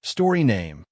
Story name: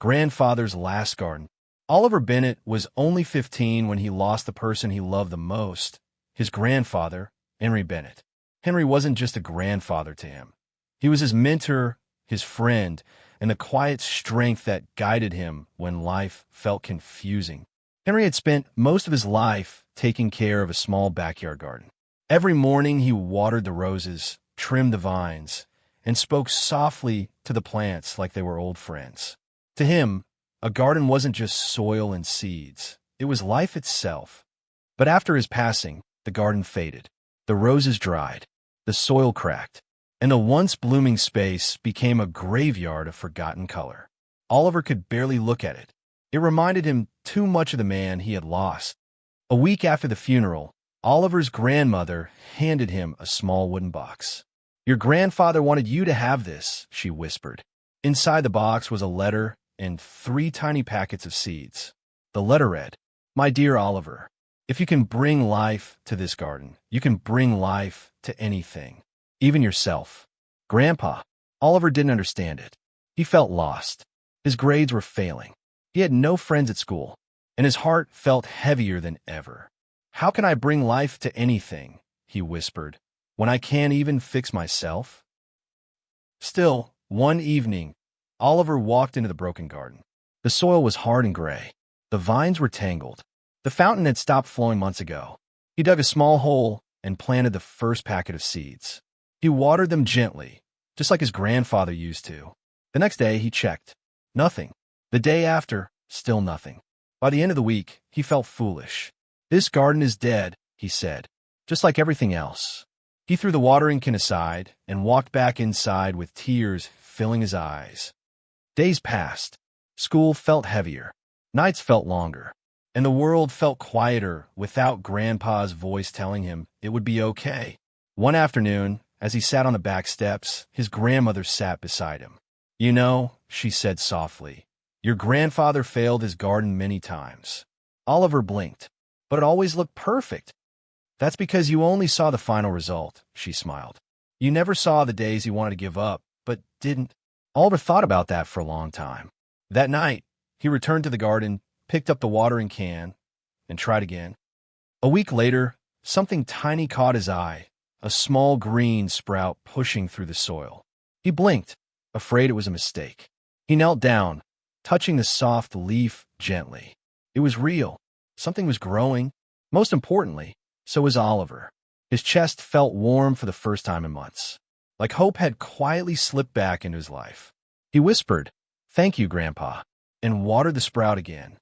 Grandfather's Last Garden. Oliver Bennett was only 15 when he lost the person he loved the most, his grandfather, Henry Bennett. Henry wasn't just a grandfather to him. He was his mentor, his friend, and the quiet strength that guided him when life felt confusing. Henry had spent most of his life taking care of a small backyard garden. Every morning he watered the roses, trimmed the vines, and spoke softly to the plants like they were old friends. To him, a garden wasn't just soil and seeds. It was life itself. But after his passing, the garden faded. The roses dried, the soil cracked, and the once blooming space became a graveyard of forgotten color. Oliver could barely look at it. It reminded him too much of the man he had lost. A week after the funeral, Oliver's grandmother handed him a small wooden box. "Your grandfather wanted you to have this," she whispered. Inside the box was a letter and 3 tiny packets of seeds. The letter read, "My dear Oliver, if you can bring life to this garden, you can bring life to anything, even yourself." Grandpa. Oliver didn't understand it. He felt lost. His grades were failing. He had no friends at school, and his heart felt heavier than ever. "How can I bring life to anything," he whispered, "when I can't even fix myself?" Still, one evening, Oliver walked into the broken garden. The soil was hard and gray. The vines were tangled. The fountain had stopped flowing months ago. He dug a small hole and planted the first packet of seeds. He watered them gently, just like his grandfather used to. The next day, he checked. Nothing. The day after, still nothing. By the end of the week, he felt foolish. "This garden is dead," he said, "just like everything else." He threw the watering can aside and walked back inside with tears filling his eyes. Days passed. School felt heavier. Nights felt longer. And the world felt quieter without Grandpa's voice telling him it would be okay. One afternoon, as he sat on the back steps, his grandmother sat beside him. "You know," she said softly, "your grandfather failed his garden many times." Oliver blinked. "But it always looked perfect." "That's because you only saw the final result," she smiled. "You never saw the days he wanted to give up, but didn't." Oliver thought about that for a long time. That night, he returned to the garden, picked up the watering can, and tried again. A week later, something tiny caught his eye, a small green sprout pushing through the soil. He blinked, afraid it was a mistake. He knelt down, touching the soft leaf gently. It was real. Something was growing. Most importantly, so was Oliver. His chest felt warm for the first time in months, like hope had quietly slipped back into his life. He whispered, "Thank you, Grandpa," and watered the sprout again.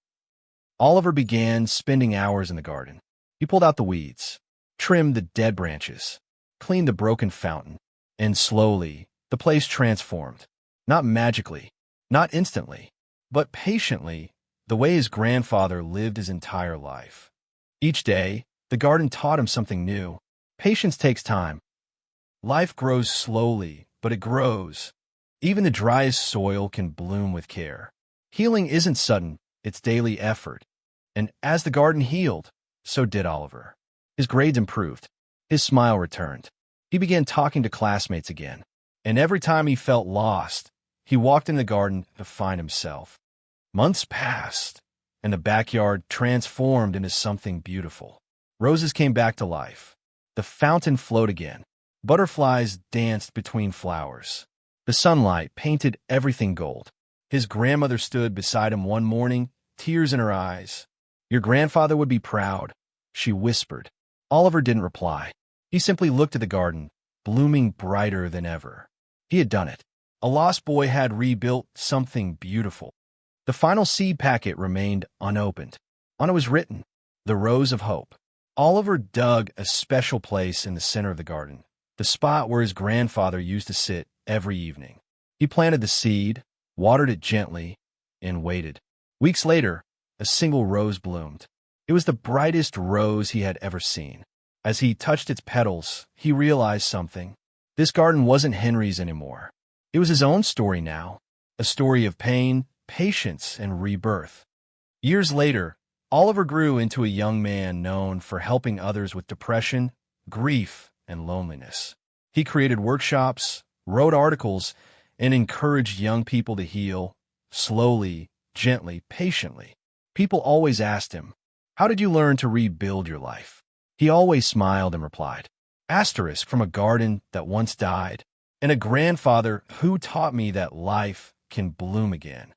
Oliver began spending hours in the garden. He pulled out the weeds, trimmed the dead branches, cleaned the broken fountain, and slowly, the place transformed. Not magically, not instantly, but patiently, the way his grandfather lived his entire life. Each day, the garden taught him something new. Patience takes time. Life grows slowly, but it grows. Even the driest soil can bloom with care. Healing isn't sudden, it's daily effort. And as the garden healed, so did Oliver. His grades improved. His smile returned. He began talking to classmates again. And every time he felt lost, he walked in the garden to find himself. Months passed, and the backyard transformed into something beautiful. Roses came back to life. The fountain flowed again. Butterflies danced between flowers. The sunlight painted everything gold. His grandmother stood beside him one morning, tears in her eyes. "Your grandfather would be proud," she whispered. Oliver didn't reply. He simply looked at the garden, blooming brighter than ever. He had done it. A lost boy had rebuilt something beautiful. The final seed packet remained unopened. On it was written, "The Rose of Hope." Oliver dug a special place in the center of the garden, the spot where his grandfather used to sit every evening. He planted the seed, watered it gently, and waited. Weeks later, a single rose bloomed. It was the brightest rose he had ever seen. As he touched its petals, he realized something. This garden wasn't Henry's anymore. It was his own story now, a story of pain, patience, and rebirth. Years later, Oliver grew into a young man known for helping others with depression, grief, and loneliness. He created workshops, wrote articles, and encouraged young people to heal, slowly, gently, patiently. People always asked him, "How did you learn to rebuild your life?" He always smiled and replied, "Asterisk from a garden that once died, and a grandfather who taught me that life can bloom again."